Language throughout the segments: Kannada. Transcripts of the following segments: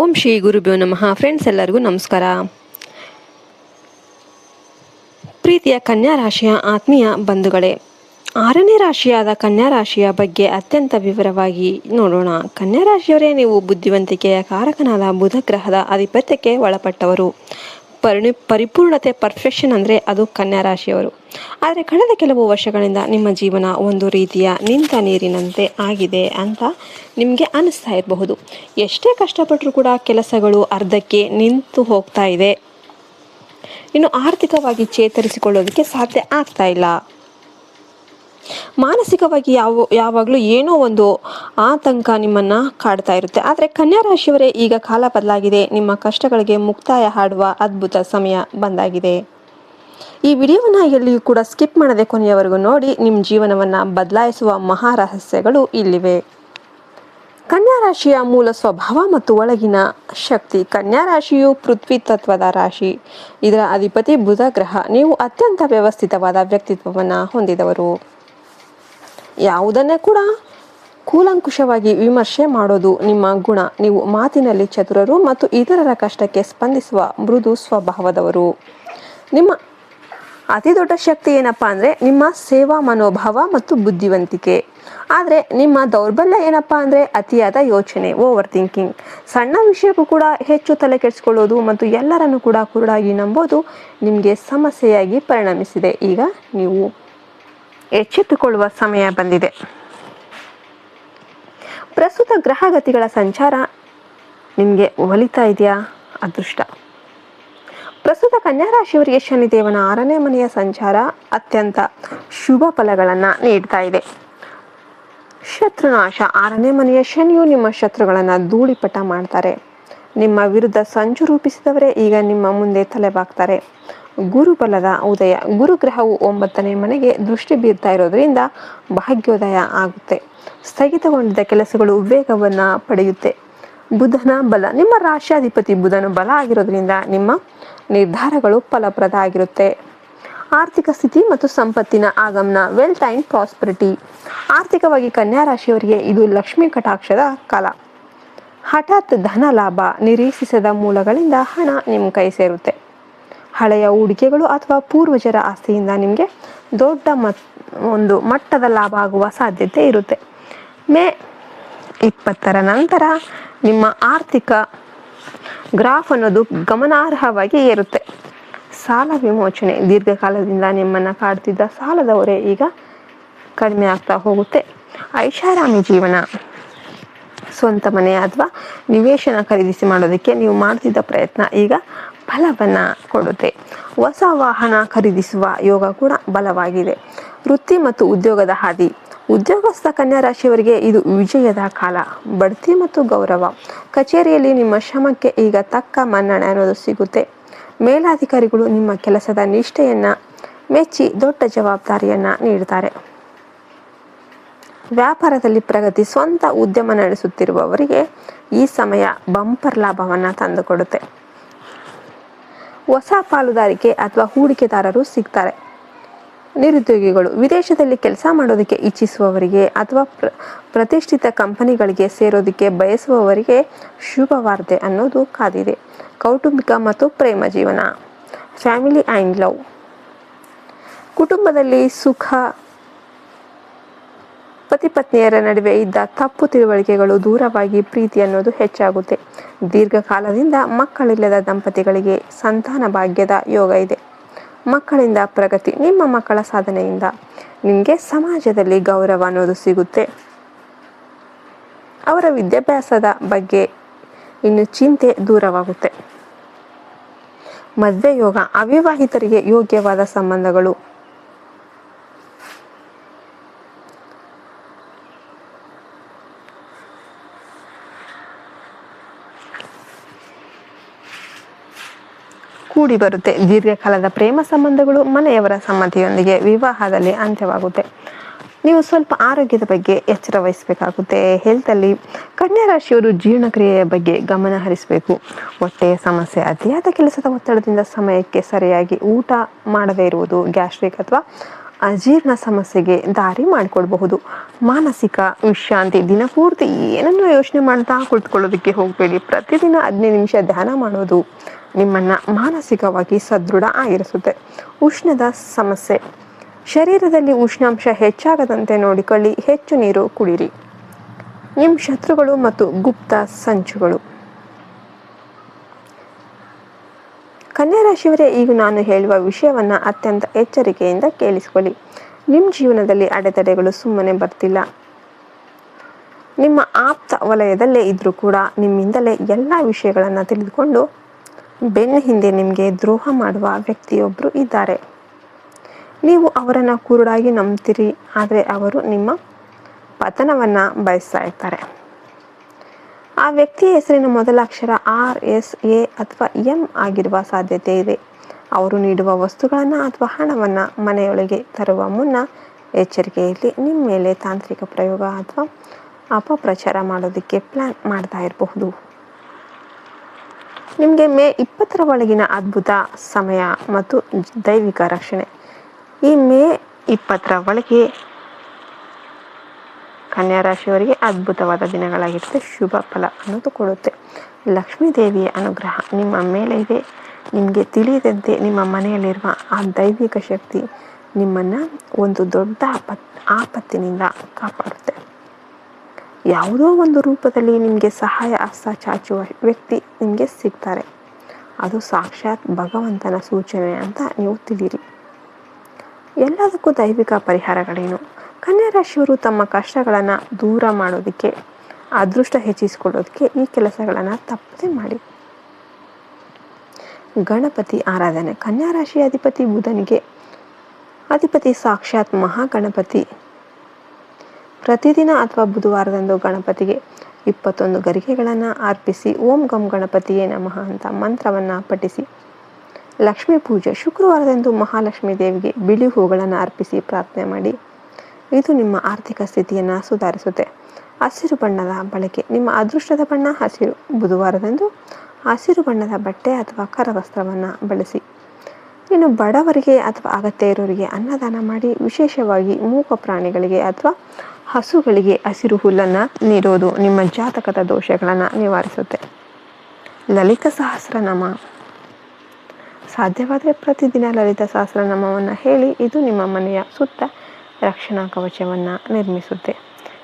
ಓಂ ಶ್ರೀ ಗುರುಭ್ಯೋ ನಮಃ. ಫ್ರೆಂಡ್ಸ್, ಎಲ್ಲರಿಗೂ ನಮಸ್ಕಾರ. ಪ್ರೀತಿಯ ಕನ್ಯಾ ರಾಶಿಯ ಆತ್ಮೀಯ ಬಂಧುಗಳೇ, 6ನೇ ರಾಶಿಯಾದ ಕನ್ಯಾ ರಾಶಿಯ ಬಗ್ಗೆ ಅತ್ಯಂತ ವಿವರವಾಗಿ ನೋಡೋಣ. ಕನ್ಯಾ ರಾಶಿಯವರೇ, ನೀವು ಬುದ್ಧಿವಂತಿಕೆಯ ಕಾರಕನಾದ ಬುಧ ಗ್ರಹದ ಆಧಿಪತ್ಯಕ್ಕೆ ಒಳಪಟ್ಟವರು. ಪರಿಪೂರ್ಣತೆ, ಪರ್ಫೆಕ್ಷನ್ ಅಂದರೆ ಅದು ಕನ್ಯಾ ರಾಶಿಯವರು. ಆದರೆ ಕಳೆದ ಕೆಲವು ವರ್ಷಗಳಿಂದ ನಿಮ್ಮ ಜೀವನ ಒಂದು ರೀತಿಯ ನಿಂತ ನೀರಿನಂತೆ ಆಗಿದೆ ಅಂತ ನಿಮಗೆ ಅನಿಸ್ತಾ ಇರಬಹುದು. ಎಷ್ಟೇ ಕಷ್ಟಪಟ್ಟರೂ ಕೂಡ ಕೆಲಸಗಳು ಅರ್ಧಕ್ಕೆ ನಿಂತು ಹೋಗ್ತಾ ಇದೆ. ಇನ್ನು ಆರ್ಥಿಕವಾಗಿ ಚೇತರಿಸಿಕೊಳ್ಳೋದಕ್ಕೆ ಸಾಧ್ಯ ಆಗ್ತಾ ಇಲ್ಲ. ಮಾನಸಿಕವಾಗಿ ಯಾವಾಗಲೂ ಏನೋ ಒಂದು ಆತಂಕ ನಿಮ್ಮನ್ನ ಕಾಡ್ತಾ ಇರುತ್ತೆ. ಆದರೆ ಕನ್ಯಾ ರಾಶಿಯವರೇ, ಈಗ ಕಾಲ ಬದಲಾಗಿದೆ. ನಿಮ್ಮ ಕಷ್ಟಗಳಿಗೆ ಮುಕ್ತಾಯ ಹಾಡುವ ಅದ್ಭುತ ಸಮಯ ಬಂದಾಗಿದೆ. ಈ ವಿಡಿಯೋವನ್ನ ಎಲ್ಲಿಯೂ ಕೂಡ ಸ್ಕಿಪ್ ಮಾಡದೆ ಕೊನೆಯವರೆಗೂ ನೋಡಿ. ನಿಮ್ಮ ಜೀವನವನ್ನ ಬದಲಾಯಿಸುವ ಮಹಾರಹಸ್ಯಗಳು ಇಲ್ಲಿವೆ. ಕನ್ಯಾ ರಾಶಿಯ ಮೂಲ ಸ್ವಭಾವ ಮತ್ತು ಒಳಗಿನ ಶಕ್ತಿ. ಕನ್ಯಾ ರಾಶಿಯು ಪೃಥ್ವಿ ತತ್ವದ ರಾಶಿ. ಇದರ ಅಧಿಪತಿ ಬುಧ ಗ್ರಹ. ನೀವು ಅತ್ಯಂತ ವ್ಯವಸ್ಥಿತವಾದ ವ್ಯಕ್ತಿತ್ವವನ್ನು ಹೊಂದಿದವರು. ಯಾವುದನ್ನೇ ಕೂಡ ಕೂಲಂಕುಷವಾಗಿ ವಿಮರ್ಶೆ ಮಾಡೋದು ನಿಮ್ಮ ಗುಣ. ನೀವು ಮಾತಿನಲ್ಲಿ ಚತುರರು ಮತ್ತು ಇತರರ ಕಷ್ಟಕ್ಕೆ ಸ್ಪಂದಿಸುವ ಮೃದು ಸ್ವಭಾವದವರು. ನಿಮ್ಮ ಅತಿ ದೊಡ್ಡ ಶಕ್ತಿ ಏನಪ್ಪಾ ಅಂದರೆ ನಿಮ್ಮ ಸೇವಾ ಮನೋಭಾವ ಮತ್ತು ಬುದ್ಧಿವಂತಿಕೆ. ಆದರೆ ನಿಮ್ಮ ದೌರ್ಬಲ್ಯ ಏನಪ್ಪಾ ಅಂದರೆ ಅತಿಯಾದ ಯೋಚನೆ, ಓವರ್ ಥಿಂಕಿಂಗ್. ಸಣ್ಣ ವಿಷಯಕ್ಕೂ ಕೂಡ ಹೆಚ್ಚು ತಲೆ ಕೆಡಿಸ್ಕೊಳ್ಳೋದು ಮತ್ತು ಎಲ್ಲರನ್ನು ಕೂಡ ಕುರುಡಾಗಿ ನಂಬೋದು ನಿಮಗೆ ಸಮಸ್ಯೆಯಾಗಿ ಪರಿಣಮಿಸಿದೆ. ಈಗ ನೀವು ಎಚ್ಚೆತ್ತುಕೊಳ್ಳುವ ಸಮಯ ಬಂದಿದೆ. ಪ್ರಸ್ತುತ ಗ್ರಹಗತಿಗಳ ಸಂಚಾರ ನಿಮಗೆ ಒಲಿತಾ ಇದೆಯಾ? ಅದೃಷ್ಟ. ಪ್ರಸ್ತುತ ಕನ್ಯಾ ರಾಶಿಯವರಿಗೆ ಶನಿದೇವನ 6ನೇ ಮನೆಯ ಸಂಚಾರ ಅತ್ಯಂತ ಶುಭ ಫಲಗಳನ್ನು ನೀಡ್ತಾ ಇದೆ. ಶತ್ರುನಾಶ. 6ನೇ ಮನೆಯ ಶನಿಯು ನಿಮ್ಮ ಶತ್ರುಗಳನ್ನು ಧೂಳಿಪಟ ಮಾಡ್ತಾರೆ. ನಿಮ್ಮ ವಿರುದ್ಧ ಸಂಚು ರೂಪಿಸಿದವರೇ ಈಗ ನಿಮ್ಮ ಮುಂದೆ ತಲೆಬಾಗ್ತಾರೆ. ಗುರುಬಲದ ಉದಯ. ಗುರುಗ್ರಹವು 9ನೇ ಮನೆಗೆ ದೃಷ್ಟಿ ಬೀರ್ತಾ ಇರೋದ್ರಿಂದ ಭಾಗ್ಯೋದಯ ಆಗುತ್ತೆ. ಸ್ಥಗಿತಗೊಂಡಿದ್ದ ಕೆಲಸಗಳು ವೇಗವನ್ನು ಪಡೆಯುತ್ತೆ. ಬುಧನ ಬಲ. ನಿಮ್ಮ ರಾಶ್ಯಾಧಿಪತಿ ಬುಧನು ಬಲ ಆಗಿರೋದ್ರಿಂದ ನಿಮ್ಮ ನಿರ್ಧಾರಗಳು ಫಲಪ್ರದ ಆಗಿರುತ್ತೆ. ಆರ್ಥಿಕ ಸ್ಥಿತಿ ಮತ್ತು ಸಂಪತ್ತಿನ ಆಗಮನ. Wealth and prosperity. ಆರ್ಥಿಕವಾಗಿ ಕನ್ಯಾ ರಾಶಿಯವರಿಗೆ ಇದು ಲಕ್ಷ್ಮೀ ಕಟಾಕ್ಷದ ಕಾಲ. ಹಠಾತ್ ಧನ ಲಾಭ. ನಿರೀಕ್ಷಿಸದ ಮೂಲಗಳಿಂದ ಹಣ ನಿಮ್ಮ ಕೈ ಸೇರುತ್ತೆ. ಹಳೆಯ ಹೂಡಿಕೆಗಳು ಅಥವಾ ಪೂರ್ವಜರ ಆಸ್ತಿಯಿಂದ ನಿಮಗೆ ದೊಡ್ಡ ಒಂದು ಮಟ್ಟದ ಲಾಭ ಆಗುವ ಸಾಧ್ಯತೆ ಇರುತ್ತೆ. ಮೇ 20ರ ನಂತರ ನಿಮ್ಮ ಆರ್ಥಿಕ ಗ್ರಾಫ್ ಅನ್ನೋದು ಗಮನಾರ್ಹವಾಗಿ ಏರುತ್ತೆ. ಸಾಲ ವಿಮೋಚನೆ. ದೀರ್ಘಕಾಲದಿಂದ ನಿಮ್ಮನ್ನು ಕಾಡ್ತಿದ್ದ ಸಾಲದ ಹೊರೆ ಈಗ ಕಡಿಮೆ ಆಗ್ತಾ ಹೋಗುತ್ತೆ. ಐಷಾರಾಮಿ ಜೀವನ. ಸ್ವಂತ ಮನೆ ಅಥವಾ ನಿವೇಶನ ಖರೀದಿಸಿ ಮಾಡೋದಕ್ಕೆ ನೀವು ಮಾಡ್ತಿದ್ದ ಪ್ರಯತ್ನ ಈಗ ಫಲವನ್ನು ಕೊಡುತ್ತೆ. ಹೊಸ ವಾಹನ ಖರೀದಿಸುವ ಯೋಗ ಕೂಡ ಬಲವಾಗಿದೆ. ವೃತ್ತಿ ಮತ್ತು ಉದ್ಯೋಗದ ಹಾದಿ. ಉದ್ಯೋಗಸ್ಥ ಕನ್ಯಾ ರಾಶಿಯವರಿಗೆ ಇದು ವಿಜಯದ ಕಾಲ. ಬಡ್ತಿ ಮತ್ತು ಗೌರವ. ಕಚೇರಿಯಲ್ಲಿ ನಿಮ್ಮ ಶ್ರಮಕ್ಕೆ ಈಗ ತಕ್ಕ ಮನ್ನಣೆ ಅನ್ನೋದು ಸಿಗುತ್ತೆ. ಮೇಲಾಧಿಕಾರಿಗಳು ನಿಮ್ಮ ಕೆಲಸದ ನಿಷ್ಠೆಯನ್ನು ಮೆಚ್ಚಿ ದೊಡ್ಡ ಜವಾಬ್ದಾರಿಯನ್ನು ನೀಡ್ತಾರೆ. ವ್ಯಾಪಾರದಲ್ಲಿ ಪ್ರಗತಿ. ಸ್ವಂತ ಉದ್ಯಮ ನಡೆಸುತ್ತಿರುವವರಿಗೆ ಈ ಸಮಯ ಬಂಪರ್ ಲಾಭವನ್ನು ತಂದುಕೊಡುತ್ತೆ. ಹೊಸ ಪಾಲುದಾರಿಕೆ ಅಥವಾ ಹೂಡಿಕೆದಾರರು ಸಿಗ್ತಾರೆ. ನಿರುದ್ಯೋಗಿಗಳು. ವಿದೇಶದಲ್ಲಿ ಕೆಲಸ ಮಾಡೋದಕ್ಕೆ ಇಚ್ಛಿಸುವವರಿಗೆ ಅಥವಾ ಪ್ರತಿಷ್ಠಿತ ಕಂಪನಿಗಳಿಗೆ ಸೇರೋದಕ್ಕೆ ಬಯಸುವವರಿಗೆ ಶುಭ ವಾರ್ತೆ ಅನ್ನೋದು ಕಾದಿದೆ. ಕೌಟುಂಬಿಕ ಮತ್ತು ಪ್ರೇಮ ಜೀವನ. Family and love. ಕುಟುಂಬದಲ್ಲಿ ಸುಖ. ಪತಿ ಪತ್ನಿಯರ ನಡುವೆ ಇದ್ದ ತಪ್ಪು ತಿಳುವಳಿಕೆಗಳು ದೂರವಾಗಿ ಪ್ರೀತಿ ಅನ್ನೋದು ಹೆಚ್ಚಾಗುತ್ತೆ. ದೀರ್ಘಕಾಲದಿಂದ ಮಕ್ಕಳಿಲ್ಲದ ದಂಪತಿಗಳಿಗೆ ಸಂತಾನ ಭಾಗ್ಯದ ಯೋಗ ಇದೆ. ಮಕ್ಕಳಿಂದ ಪ್ರಗತಿ. ನಿಮ್ಮ ಮಕ್ಕಳ ಸಾಧನೆಯಿಂದ ನಿಮಗೆ ಸಮಾಜದಲ್ಲಿ ಗೌರವ ಅನ್ನೋದು ಸಿಗುತ್ತೆ. ಅವರ ವಿದ್ಯಾಭ್ಯಾಸದ ಬಗ್ಗೆ ಇನ್ನು ಚಿಂತೆ ದೂರವಾಗುತ್ತೆ. ಮದುವೆ ಯೋಗ. ಅವಿವಾಹಿತರಿಗೆ ಯೋಗ್ಯವಾದ ಸಂಬಂಧಗಳು. ಕೂಡಿ ಬರುತ್ತೆ. ದೀರ್ಘಕಾಲದ ಪ್ರೇಮ ಸಂಬಂಧಗಳು ಮನೆಯವರ ಸಮ್ಮತಿಯೊಂದಿಗೆ ವಿವಾಹದಲ್ಲಿ ಅಂತ್ಯವಾಗುತ್ತೆ. ನೀವು ಸ್ವಲ್ಪ ಆರೋಗ್ಯದ ಬಗ್ಗೆ ಎಚ್ಚರ ವಹಿಸಬೇಕಾಗುತ್ತೆ. ಹೆಲ್ತಲ್ಲಿ ಕನ್ಯಾ ರಾಶಿಯವರು ಜೀರ್ಣಕ್ರಿಯೆಯ ಬಗ್ಗೆ ಗಮನ ಹರಿಸಬೇಕು. ಹೊಟ್ಟೆಯ ಸಮಸ್ಯೆ. ಅತಿಯಾದ ಕೆಲಸದ ಒತ್ತಡದಿಂದ ಸಮಯಕ್ಕೆ ಸರಿಯಾಗಿ ಊಟ ಮಾಡದೇ ಇರುವುದು, ಗ್ಯಾಸ್ಟ್ರಿಕ್ ಅಥವಾ ಅಜೀರ್ಣ ಸಮಸ್ಯೆಗೆ ದಾರಿ ಮಾಡಿಕೊಡ್ಬಹುದು. ಮಾನಸಿಕ ವಿಶ್ರಾಂತಿ, ದಿನಪೂರ್ತಿ ಏನನ್ನು ಯೋಚನೆ ಮಾಡ್ತಾ ಕುಳಿತುಕೊಳ್ಳೋದಕ್ಕೆ ಹೋಗಬೇಡಿ. ಪ್ರತಿದಿನ 15 ನಿಮಿಷ ಧ್ಯಾನ ಮಾಡೋದು ನಿಮ್ಮನ್ನು ಮಾನಸಿಕವಾಗಿ ಸದೃಢ ಆಗಿರಿಸುತ್ತೆ. ಉಷ್ಣದ ಸಮಸ್ಯೆ, ಶರೀರದಲ್ಲಿ ಉಷ್ಣಾಂಶ ಹೆಚ್ಚಾಗದಂತೆ ನೋಡಿಕೊಳ್ಳಿ. ಹೆಚ್ಚು ನೀರು ಕುಡಿರಿ. ನಿಮ್ಮ ಶತ್ರುಗಳು ಮತ್ತು ಗುಪ್ತ ಸಂಚುಗಳು. ಕನ್ಯಾ ರಾಶಿಯವರೇ, ಈಗ ನಾನು ಹೇಳುವ ವಿಷಯವನ್ನು ಅತ್ಯಂತ ಎಚ್ಚರಿಕೆಯಿಂದ ಕೇಳಿಸಿಕೊಳ್ಳಿ. ನಿಮ್ಮ ಜೀವನದಲ್ಲಿ ಅಡೆತಡೆಗಳು ಸುಮ್ಮನೆ ಬರ್ತಿಲ್ಲ. ನಿಮ್ಮ ಆಪ್ತ ವಲಯದಲ್ಲೇ ಇದ್ರೂ ಕೂಡ ನಿಮ್ಮಿಂದಲೇ ಎಲ್ಲ ವಿಷಯಗಳನ್ನು ತಿಳಿದುಕೊಂಡು ಬೆನ್ನ ಹಿಂದೆ ನಿಮಗೆ ದ್ರೋಹ ಮಾಡುವ ವ್ಯಕ್ತಿಯೊಬ್ಬರು ಇದ್ದಾರೆ. ನೀವು ಅವರನ್ನು ಕುರುಡಾಗಿ ನಂಬ್ತೀರಿ, ಆದರೆ ಅವರು ನಿಮ್ಮ ಪತನವನ್ನು ಬಯಸ್ತಾ ಇರ್ತಾರೆ. ಆ ವ್ಯಕ್ತಿಯ ಹೆಸರಿನ ಮೊದಲ ಅಕ್ಷರ RSA ಅಥವಾ M ಆಗಿರುವ ಸಾಧ್ಯತೆ ಇದೆ. ಅವರು ನೀಡುವ ವಸ್ತುಗಳನ್ನು ಅಥವಾ ಹಣವನ್ನು ಮನೆಯೊಳಗೆ ತರುವ ಮುನ್ನ ಎಚ್ಚರಿಕೆಯಲ್ಲಿ ನಿಮ್ಮ ಮೇಲೆ ತಾಂತ್ರಿಕ ಪ್ರಯೋಗ ಅಥವಾ ಅಪಪ್ರಚಾರ ಮಾಡೋದಕ್ಕೆ ಪ್ಲ್ಯಾನ್ ಮಾಡ್ತಾ ಇರಬಹುದು. ನಿಮಗೆ ಮೇ 20ರ ಒಳಗಿನ ಅದ್ಭುತ ಸಮಯ ಮತ್ತು ದೈವಿಕ ರಕ್ಷಣೆ. ಈ ಮೇ 20ರ ಒಳಗೆ ಕನ್ಯಾ ರಾಶಿಯವರಿಗೆ ಅದ್ಭುತವಾದ ದಿನಗಳಾಗಿರುತ್ತೆ. ಶುಭ ಫಲ ಅನ್ನೋದು ಕೊಡುತ್ತೆ. ಲಕ್ಷ್ಮೀ ದೇವಿಯ ಅನುಗ್ರಹ ನಿಮ್ಮ ಮೇಲೆ ಇದೆ. ನಿಮಗೆ ತಿಳಿಯದಂತೆ ನಿಮ್ಮ ಮನೆಯಲ್ಲಿರುವ ಆ ದೈವಿಕ ಶಕ್ತಿ ನಿಮ್ಮನ್ನು ಒಂದು ದೊಡ್ಡ ಆಪತ್ತಿನಿಂದ ಕಾಪಾಡುತ್ತೆ. ಯಾವುದೋ ಒಂದು ರೂಪದಲ್ಲಿ ನಿಮಗೆ ಸಹಾಯ ಹಸ್ತ ಚಾಚುವ ವ್ಯಕ್ತಿ ನಿಮಗೆ ಸಿಗ್ತಾರೆ. ಅದು ಸಾಕ್ಷಾತ್ ಭಗವಂತನ ಸೂಚನೆ ಅಂತ ನೀವು ತಿಳಿಯಿರಿ. ಎಲ್ಲದಕ್ಕೂ ದೈವಿಕ ಪರಿಹಾರಗಳೇನು? ಕನ್ಯಾ ರಾಶಿಯವರು ತಮ್ಮ ಕಷ್ಟಗಳನ್ನು ದೂರ ಮಾಡೋದಕ್ಕೆ, ಅದೃಷ್ಟ ಹೆಚ್ಚಿಸಿಕೊಳ್ಳೋದಕ್ಕೆ ಈ ಕೆಲಸಗಳನ್ನು ತಪ್ಪದೆ ಮಾಡಿ. ಗಣಪತಿ ಆರಾಧನೆ. ಕನ್ಯಾ ರಾಶಿಯ ಅಧಿಪತಿ ಬುಧನಿಗೆ ಅಧಿಪತಿ ಸಾಕ್ಷಾತ್ ಮಹಾಗಣಪತಿ. ಪ್ರತಿದಿನ ಅಥವಾ ಬುಧವಾರದಂದು ಗಣಪತಿಗೆ 21 ಗರಿಕೆಗಳನ್ನು ಅರ್ಪಿಸಿ ಓಂ ಗಂ ಗಣಪತಿಯೇ ನಮಃ ಅಂತ ಮಂತ್ರವನ್ನು ಪಠಿಸಿ. ಲಕ್ಷ್ಮೀ ಪೂಜೆ. ಶುಕ್ರವಾರದಂದು ಮಹಾಲಕ್ಷ್ಮೀ ದೇವಿಗೆ ಬಿಳಿ ಹೂಗಳನ್ನು ಅರ್ಪಿಸಿ ಪ್ರಾರ್ಥನೆ ಮಾಡಿ. ಇದು ನಿಮ್ಮ ಆರ್ಥಿಕ ಸ್ಥಿತಿಯನ್ನು ಸುಧಾರಿಸುತ್ತೆ. ಹಸಿರು ಬಣ್ಣದ ಬಳಕೆ. ನಿಮ್ಮ ಅದೃಷ್ಟದ ಬಣ್ಣ ಹಸಿರು. ಬುಧವಾರದಂದು ಹಸಿರು ಬಣ್ಣದ ಬಟ್ಟೆ ಅಥವಾ ಕರವಸ್ತ್ರವನ್ನು ಬಳಸಿ. ಇನ್ನು ಬಡವರಿಗೆ ಅಥವಾ ಅಗತ್ಯ ಇರೋರಿಗೆ ಅನ್ನದಾನ ಮಾಡಿ. ವಿಶೇಷವಾಗಿ ಮೂಕ ಪ್ರಾಣಿಗಳಿಗೆ ಅಥವಾ ಹಸುಗಳಿಗೆ ಹಸಿರು ಹುಲ್ಲನ್ನು ನೀಡೋದು ನಿಮ್ಮ ಜಾತಕದ ದೋಷಗಳನ್ನು ನಿವಾರಿಸುತ್ತೆ. ಲಲಿತ ಸಹಸ್ರನಾಮ. ಸಾಧ್ಯವಾದರೆ ಪ್ರತಿದಿನ ಲಲಿತ ಸಹಸ್ರನಾಮವನ್ನು ಹೇಳಿ. ಇದು ನಿಮ್ಮ ಮನೆಯ ಸುತ್ತ ರಕ್ಷಣಾ ಕವಚವನ್ನು ನಿರ್ಮಿಸುತ್ತೆ.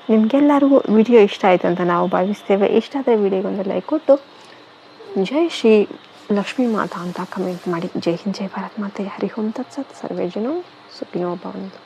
ನಿಮಗೆಲ್ಲರಿಗೂ ವಿಡಿಯೋ ಇಷ್ಟ ಆಯಿತು ಅಂತ ನಾವು ಭಾವಿಸ್ತೇವೆ. ಇಷ್ಟ ಆದರೆ ವಿಡಿಯೋಗೊಂದು ಲೈಕ್ ಕೊಟ್ಟು ಜೈ ಶ್ರೀ ಲಕ್ಷ್ಮೀ ಮಾತಾ ಅಂತ ಕಮೆಂಟ್ ಮಾಡಿ. ಜೈ ಹಿಂದ್, ಜೈ ಭಾರತ್ ಮಾತೆ. ಹರಿ ಓಂ ತತ್ಸತ್. ಸರ್ವೇ ಜನೋ ಸುಖಿನೋ ಭವಂತು.